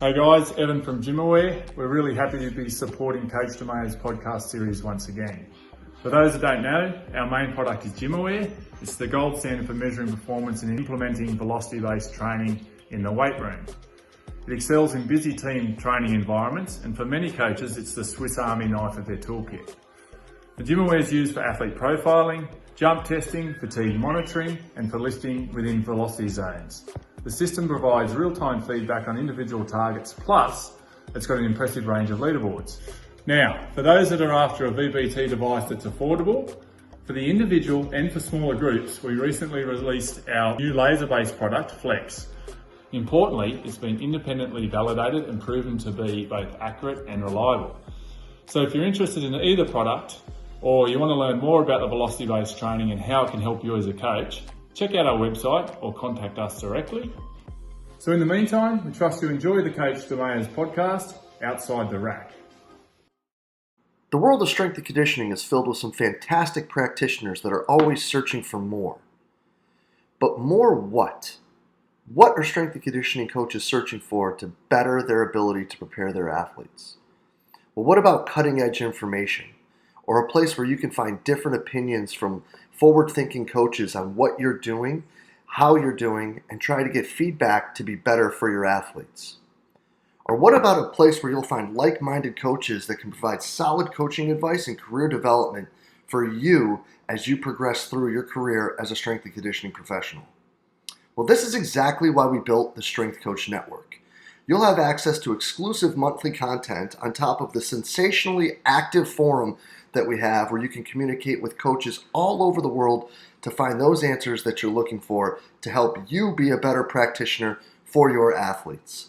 Hey guys, Evan from Gymaware. We're really happy to be supporting Coach DiMaio's podcast series once again. For those that don't know, our main product is Gymaware. It's the gold standard for measuring performance and implementing velocity-based training in the weight room. It excels in busy team training environments, and for many coaches, it's the Swiss Army knife of their toolkit. The Gymaware is used for athlete profiling, jump testing, fatigue monitoring, and for lifting within velocity zones. The system provides real-time feedback on individual targets, plus it's got an impressive range of leaderboards. Now, for those that are after a VBT device that's affordable, for the individual and for smaller groups, we recently released our new laser-based product, Flex. Importantly, it's been independently validated and proven to be both accurate and reliable. So if you're interested in either product, or you want to learn more about the velocity-based training and how it can help you as a coach, check out our website or contact us directly. So in the meantime, we trust you enjoy the Coach DiMaio's podcast, Outside the Rack. The world of strength and conditioning is filled with some fantastic practitioners that are always searching for more. But more what? What are strength and conditioning coaches searching for to better their ability to prepare their athletes? Well, what about cutting-edge information? Or a place where you can find different opinions from forward-thinking coaches on what you're doing, how you're doing, and try to get feedback to be better for your athletes? Or what about a place where you'll find like-minded coaches that can provide solid coaching advice and career development for you as you progress through your career as a strength and conditioning professional? Well, this is exactly why we built the Strength Coach Network. You'll have access to exclusive monthly content on top of the sensationally active forum that we have where you can communicate with coaches all over the world to find those answers that you're looking for to help you be a better practitioner for your athletes.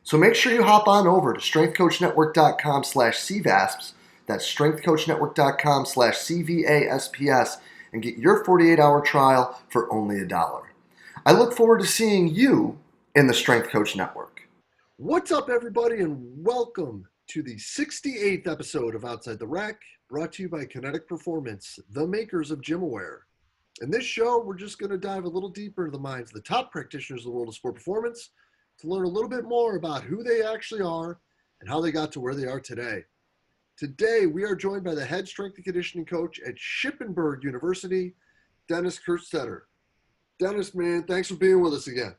So make sure you hop on over to strengthcoachnetwork.com/CVASPs, that's strengthcoachnetwork.com/CVASPS, and get your 48-hour trial for only $1. I look forward to seeing you in the Strength Coach Network. What's up, everybody, and welcome to the 68th episode of Outside the Rack, brought to you by Kinetic Performance, the makers of Gymaware. In this show, we're just going to dive a little deeper into the minds of the top practitioners of the world of sport performance to learn a little bit more about who they actually are and how they got to where they are today. Today, we are joined by the head strength and conditioning coach at Shippenburg University, Dennis Kerstetter. Dennis, man, thanks for being with us again.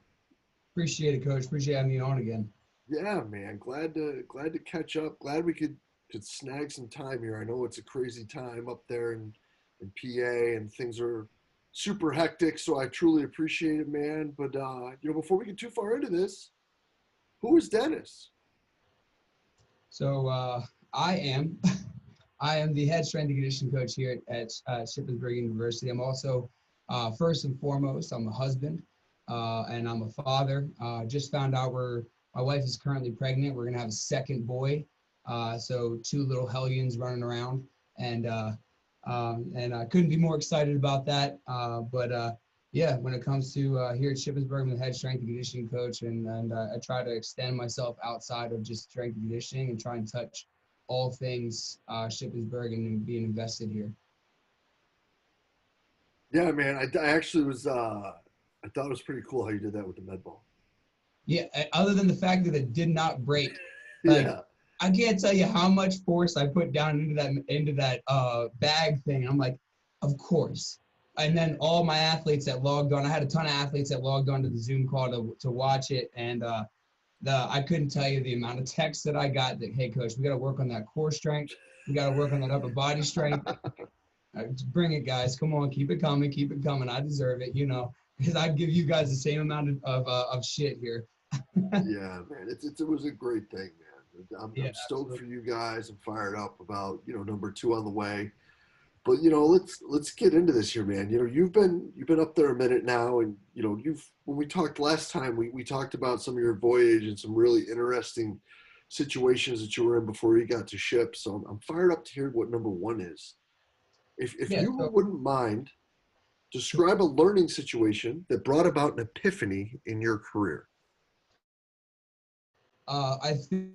Appreciate it, Coach. Appreciate having me on again. Yeah, man. Glad to catch up. Glad we could snag some time here. I know it's a crazy time up there in PA and things are super hectic, so I truly appreciate it, man. But before we get too far into this, who is Dennis? So I am the head strength and conditioning coach here at Shippenburg University. I'm also first and foremost, I'm a husband and I'm a father. Just found out my wife is currently pregnant. We're gonna have a second boy. So two little hellions running around, and I couldn't be more excited about that. But when it comes to here at Shippenburg, I'm the head strength and conditioning coach, and I try to extend myself outside of just strength and conditioning and try and touch all things Shippenburg and being invested here. Yeah, man. I actually was. I thought it was pretty cool how you did that with the med ball. Yeah. Other than the fact that it did not break, Yeah. I can't tell you how much force I put down into that bag thing. I'm like, of course. And then all my athletes that logged on, I had a ton of athletes that logged on to the Zoom call to watch it. And I couldn't tell you the amount of texts that I got that, hey, Coach, we got to work on that core strength. We got to work on that upper body strength. Bring it, guys. Come on, keep it coming. Keep it coming. I deserve it, because I'd give you guys the same amount of shit here. Yeah, man. It was a great thing, man. I'm stoked absolutely. for you guys. I'm fired up about number 2 on the way. But let's get into this here, man. You've been up there a minute now, and when we talked last time, we talked about some of your voyage and some really interesting situations that you were in before you got to ship. So I'm fired up to hear what number 1 is. If you wouldn't mind, describe a learning situation that brought about an epiphany in your career. I think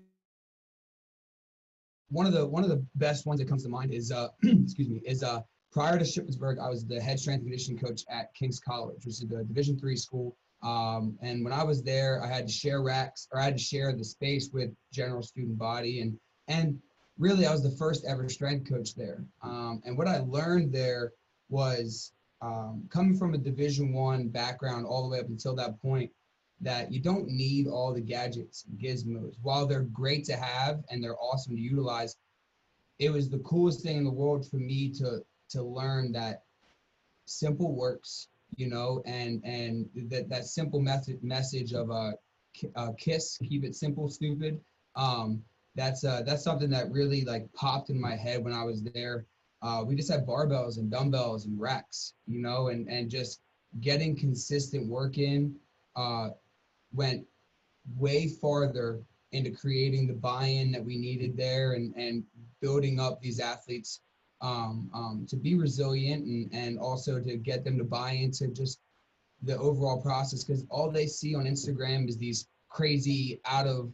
one of the best ones that comes to mind is prior to Shippensburg, I was the head strength and conditioning coach at King's College, which is a Division III school And when I was there, I had to share racks, or I had to share the space with general student body. And really, I was the first ever strength coach there. And what I learned there was, coming from a Division I background all the way up until that point, that you don't need all the gadgets and gizmos. While they're great to have and they're awesome to utilize, it was the coolest thing in the world for me to learn that simple works, and that simple message of KISS, keep it simple, stupid. That's something that really like popped in my head when I was there. We just had barbells and dumbbells and racks, and just getting consistent work in went way farther into creating the buy-in that we needed there, and building up these athletes to be resilient, and also to get them to buy into just the overall process, because all they see on Instagram is these crazy out of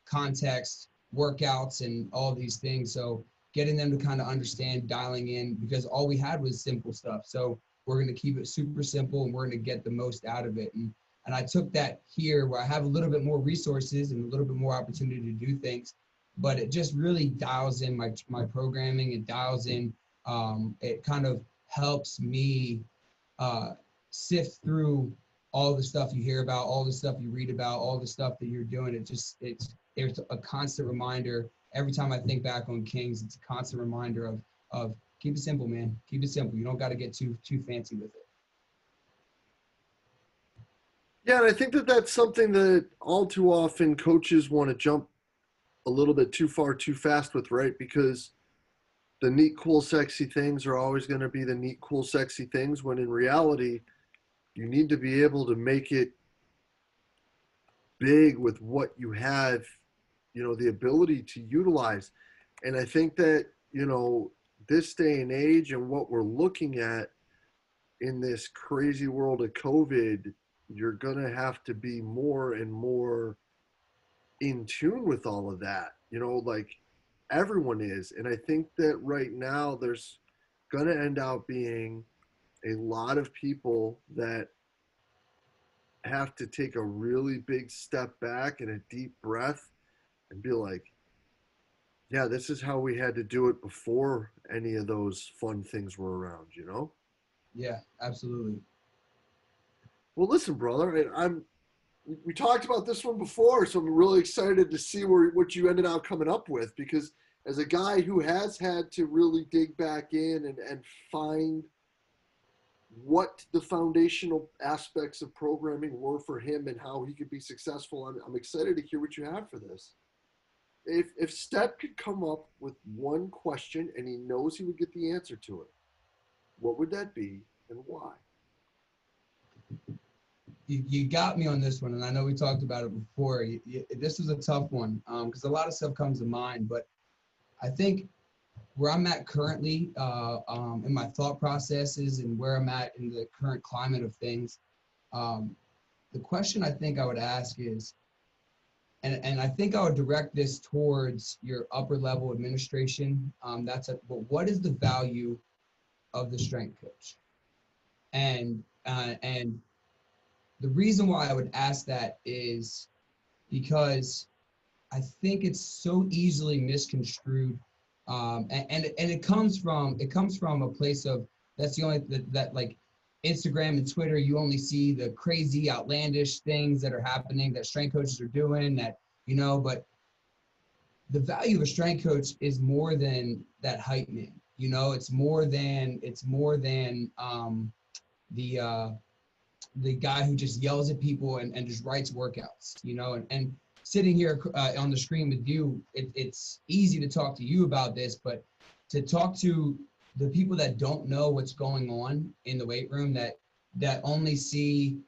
context workouts and all these things. So getting them to kind of understand, dialing in, because all we had was simple stuff. So we're going to keep it super simple, and we're going to get the most out of it. And I took that here, where I have a little bit more resources and a little bit more opportunity to do things, but it just really dials in my programming. It dials in, it kind of helps me sift through all the stuff you hear about, all the stuff you read about, all the stuff that you're doing. It's a constant reminder. Every time I think back on Kings, it's a constant reminder of keep it simple, man. Keep it simple. You don't got to get too fancy with it. Yeah, and I think that's something that all too often coaches want to jump a little bit too far, too fast with, right? Because the neat, cool, sexy things are always going to be the neat, cool, sexy things, when in reality, you need to be able to make it big with what you have, the ability to utilize. And I think that, this day and age and what we're looking at in this crazy world of COVID, you're going to have to be more and more in tune with all of that, like everyone is. And I think that right now there's going to end up being a lot of people that have to take a really big step back and a deep breath and be like, yeah, this is how we had to do it before any of those fun things were around, Yeah, absolutely. Well, listen, brother, we talked about this one before, so I'm really excited to see what you ended up coming up with, because as a guy who has had to really dig back in and find what the foundational aspects of programming were for him and how he could be successful, I'm excited to hear what you have for this. If Step could come up with one question and he knows he would get the answer to it, what would that be and why? You got me on this one, and I know we talked about it before. This was a tough one, because a lot of stuff comes to mind, but I think where I'm at currently in my thought processes and where I'm at in the current climate of things, the question I think I would ask is, and I think I would direct this towards your upper level administration. But what is the value of the strength coach? And the reason why I would ask that is because I think it's so easily misconstrued, and it comes from a place of, that's the only that like Instagram and Twitter, you only see the crazy, outlandish things that are happening that strength coaches are doing, that but the value of a strength coach is more than that hype man. It's more than the guy who just yells at people and just writes workouts, and sitting here on the screen with you, it's easy to talk to you about this, but to talk to the people that don't know what's going on in the weight room, that only see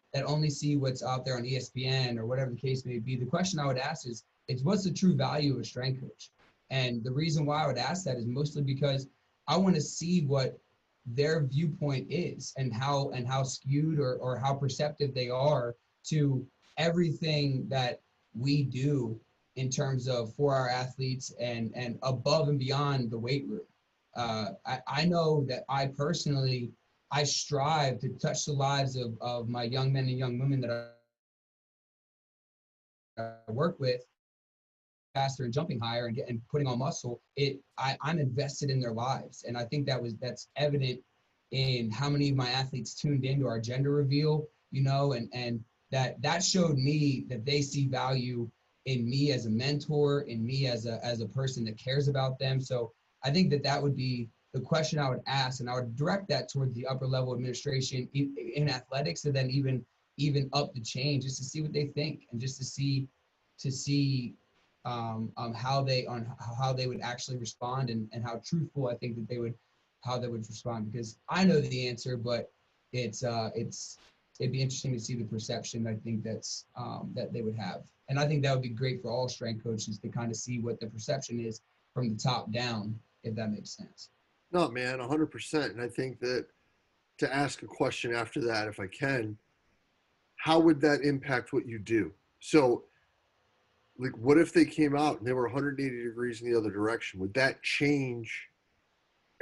what's out there on ESPN or whatever the case may be, the question I would ask is what's the true value of a strength coach? And the reason why I would ask that is mostly because I want to see what their viewpoint is, and how skewed or how perceptive they are to everything that we do in terms of for our athletes and above and beyond the weight room. I know that I personally, I strive to touch the lives of my young men and young women that I work with, faster and jumping higher and putting on muscle, I'm invested in their lives. And I think that's evident in how many of my athletes tuned into our gender reveal, and that showed me that they see value in me as a mentor, in me as a person that cares about them. So I think that would be the question I would ask, and I would direct that towards the upper level administration in athletics, and then even up the chain, just to see what they think, and just to see how they would actually respond, and how truthful I think that how they would respond, because I know the answer, but it'd be interesting to see the perception I think that they would have. And I think that would be great for all strength coaches to kind of see what the perception is from the top down, if that makes sense. No, man, 100%. And I think that to ask a question after that, if I can, how would that impact what you do? So, like, what if they came out and they were 180 degrees in the other direction? Would that change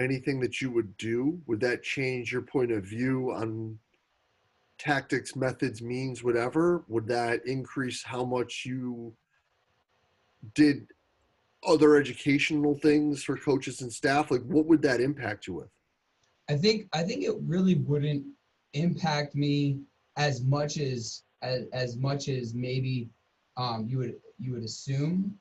anything that you would do? Would that change your point of view on tactics, methods, means, whatever? Would that increase how much you did other educational things for coaches and staff? Like, what would that impact you with? I think it really wouldn't impact me as much as maybe you would assume,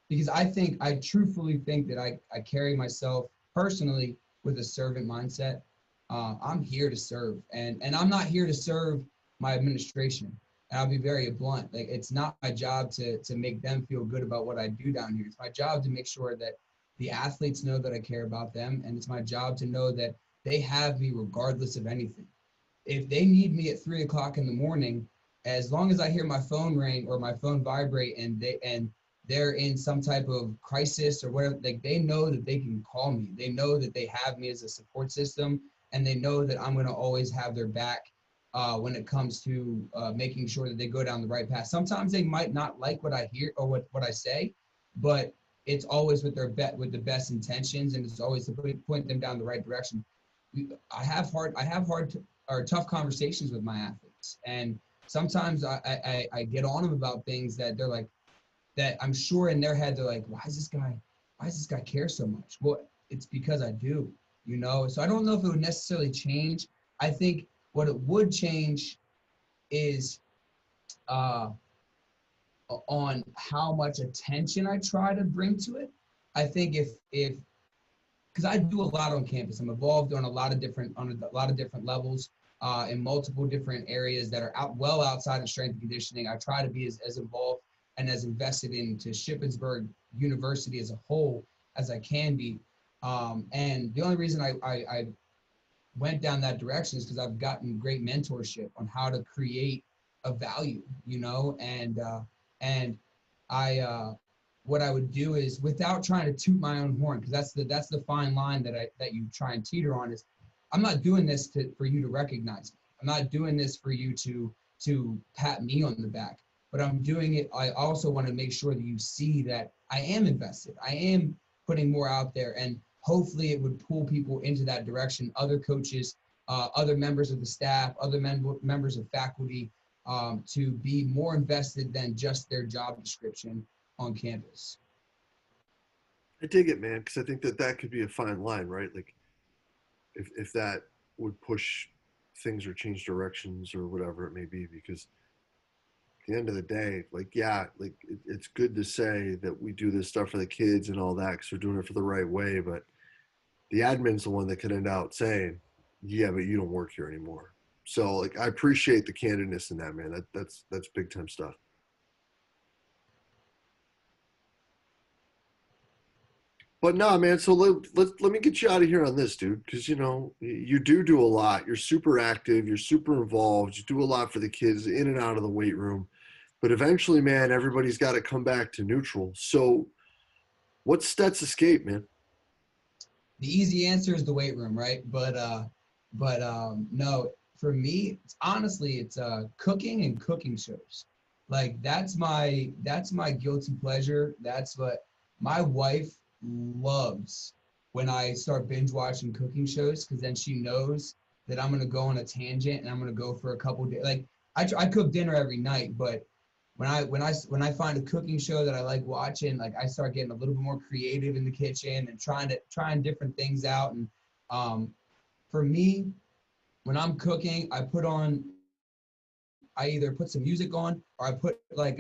because I truthfully think that I carry myself personally with a servant mindset. I'm here to serve, and I'm not here to serve my administration. And I'll be very blunt. Like, it's not my job to make them feel good about what I do down here. It's my job to make sure that the athletes know that I care about them, and it's my job to know that they have me regardless of anything. If they need me at 3:00 in the morning, as long as I hear my phone ring or my phone vibrate, and they're in some type of crisis or whatever, like, they know that they can call me. They know that they have me as a support system, and they know that I'm going to always have their back when it comes to making sure that they go down the right path. Sometimes they might not like what I hear or what I say, but it's always with the best intentions, and it's always to point them down the right direction. I have tough conversations with my athletes, and sometimes I get on them about things that they're like, that I'm sure in their head they're like, why does this guy care so much? Well, it's because I do, So I don't know if it would necessarily change. I think what it would change is on how much attention I try to bring to it. I think if because I do a lot on campus, I'm involved on a lot of different levels in multiple different areas that are well outside of strength and conditioning. I try to be as involved and as invested into Shippenburg University as a whole as I can be. And the only reason I went down that direction is because I've gotten great mentorship on how to create a value, and what I would do is, without trying to toot my own horn, because that's the fine line that you try and teeter on, is I'm not doing this for you to recognize me. I'm not doing this for you to pat me on the back, but I'm doing it. I also want to make sure that you see that I am invested. I am putting more out there, and hopefully it would pull people into that direction. Other coaches, other members of the staff, other members of faculty, to be more invested than just their job description on campus. I dig it, man, because I think that could be a fine line, right? Like, if that would push things or change directions or whatever it may be, because at the end of the day, like, yeah, like it's good to say that we do this stuff for the kids and all that because we're doing it for the right way, but the admin's the one that could end out saying, yeah, but you don't work here anymore. So, like, I appreciate the candidness in that, man. That's big time stuff. But no, man. So let me get you out of here on this, dude, because you do a lot. You're super active. You're super involved. You do a lot for the kids in and out of the weight room. But eventually, man, everybody's got to come back to neutral. So, what's Stet's escape, man? The easy answer is the weight room, right? But no, for me, it's cooking and cooking shows. Like, that's my guilty pleasure. That's what my wife loves when I start binge watching cooking shows, because then she knows that I'm gonna go on a tangent and I'm gonna go for a couple days. Like I cook dinner every night, but when I find a cooking show that I like watching, like I start getting a little bit more creative in the kitchen and trying different things out. And for me, when I'm cooking, I either put some music on or I put like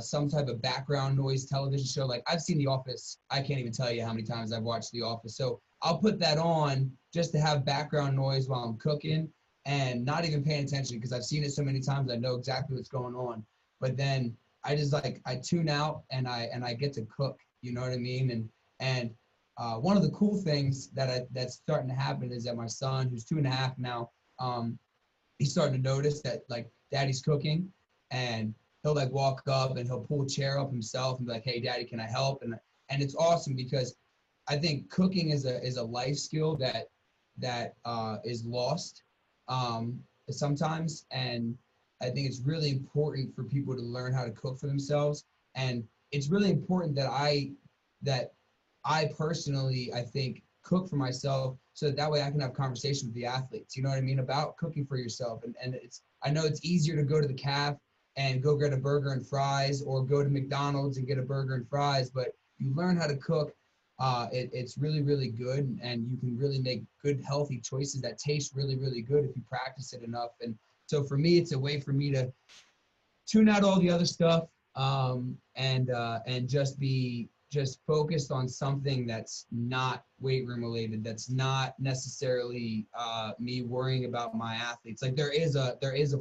some type of background noise television show. Like I've seen The Office. I can't even tell you how many times I've watched The Office. So I'll put that on just to have background noise while I'm cooking and not even paying attention because I've seen it so many times. I know exactly what's going on. But then I just I tune out and I get to cook. You know what I mean? And one of the cool things that's starting to happen is that my son, who's 2.5 now, he's starting to notice that like daddy's cooking, and he'll like walk up and he'll pull a chair up himself and be like, "Hey, daddy, can I help?" And it's awesome because I think cooking is a life skill that is lost sometimes, and I think it's really important for people to learn how to cook for themselves. And it's really important that I personally, I think, cook for myself so that way I can have conversations with the athletes, you know what I mean, about cooking for yourself. And I know it's easier to go to the caf and go get a burger and fries or go to McDonald's and get a burger and fries, but you learn how to cook. It's really, really good, and you can really make good, healthy choices that taste really, really good if you practice it enough. And so for me, it's a way for me to tune out all the other stuff and just focused on something that's not weight room related, that's not necessarily me worrying about my athletes. Like there is a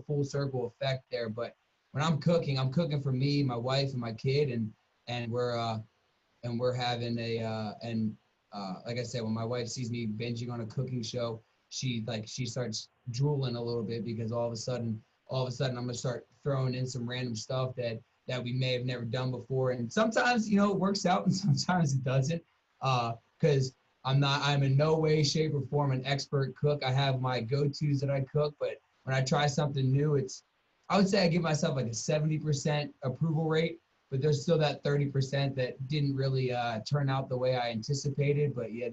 full circle effect there, but when I'm cooking for me, my wife, and my kid, and we're having like I said, when my wife sees me binging on a cooking show, she starts drooling a little bit because all of a sudden I'm gonna start throwing in some random stuff that we may have never done before. And sometimes, it works out and sometimes it doesn't. Because I'm in no way, shape, or form an expert cook. I have my go-tos that I cook, but when I try something new, I would say I give myself like a 70% approval rate, but there's still that 30% that didn't really turn out the way I anticipated. But yeah,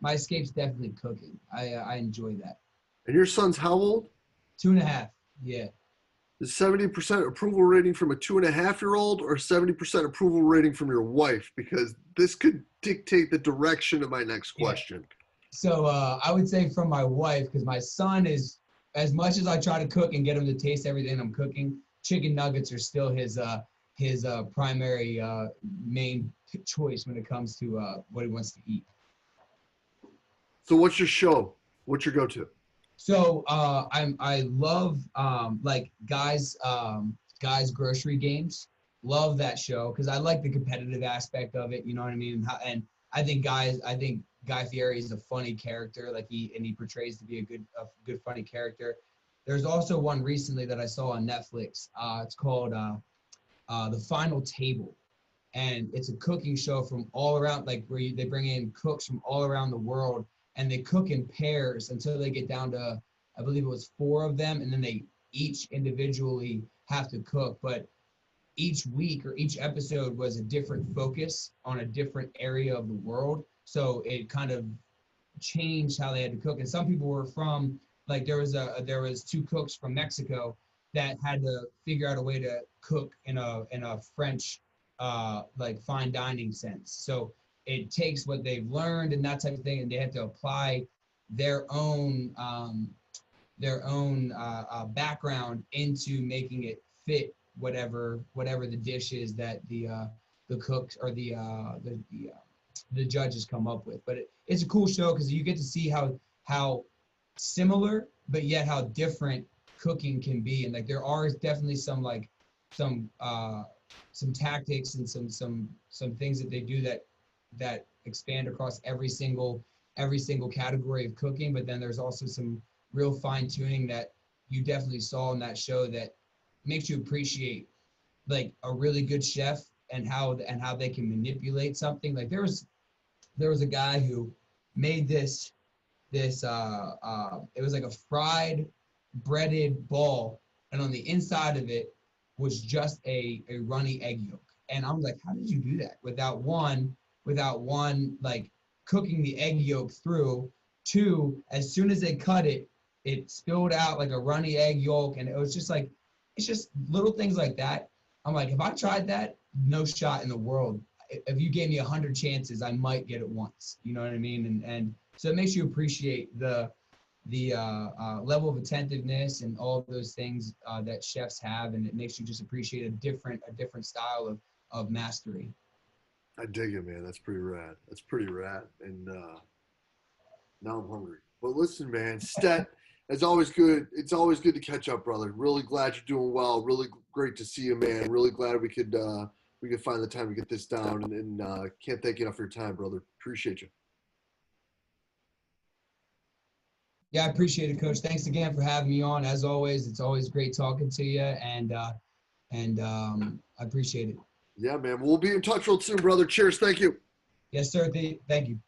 my escape's definitely cooking. I enjoy that. And your son's how old? 2.5, yeah. Is 70% approval rating from a 2.5-year-old or 70% approval rating from your wife? Because this could dictate the direction of my next question. Yeah. So I would say from my wife, because my son is, as much as I try to cook and get him to taste everything I'm cooking, chicken nuggets are still his primary main choice when it comes to what he wants to eat. So what's your show? What's your go-to? So I love like guys grocery games. Love that show because I like the competitive aspect of it. You know what I mean? And I think Guy Fieri is a funny character. Like he portrays to be a good funny character. There's also one recently that I saw on Netflix. It's called The Final Table, and it's a cooking show from all around, like where they bring in cooks from all around the world. And they cook in pairs until they get down to, I believe it was 4 of them, and then they each individually have to cook. But each week or each episode was a different focus on a different area of the world. So it kind of changed how they had to cook. And some people were from, like there was 2 cooks from Mexico that had to figure out a way to cook in a French like fine dining sense. So it takes what they've learned and that type of thing, and they have to apply their own background into making it fit whatever the dish is that the cooks or the judges come up with. But it's a cool show because you get to see how similar but yet how different cooking can be, and like there are definitely some tactics and some things that they do that expand across every single category of cooking, but then there's also some real fine tuning that you definitely saw in that show that makes you appreciate like a really good chef and how they can manipulate something. Like there was a guy who made this it was like a fried breaded ball, and on the inside of it was just a runny egg yolk. And I'm like, how did you do that without one, like cooking the egg yolk through? 2, as soon as they cut it, it spilled out like a runny egg yolk, and it was just like, it's just little things like that. I'm like, if I tried that, no shot in the world. If you gave me 100 chances, I might get it once. You know what I mean? And so it makes you appreciate the level of attentiveness and all of those things that chefs have, and it makes you just appreciate a different style of mastery. I dig it, man. That's pretty rad. That's pretty rad. And now I'm hungry. But listen, man, Stet, it's always good. It's always good to catch up, brother. Really glad you're doing well. Really great to see you, man. Really glad we could find the time to get this down. And can't thank you enough for your time, brother. Appreciate you. Yeah, I appreciate it, Coach. Thanks again for having me on. As always, it's always great talking to you, and I appreciate it. Yeah, man. We'll be in touch real soon, brother. Cheers. Thank you. Yes, sir. Thank you.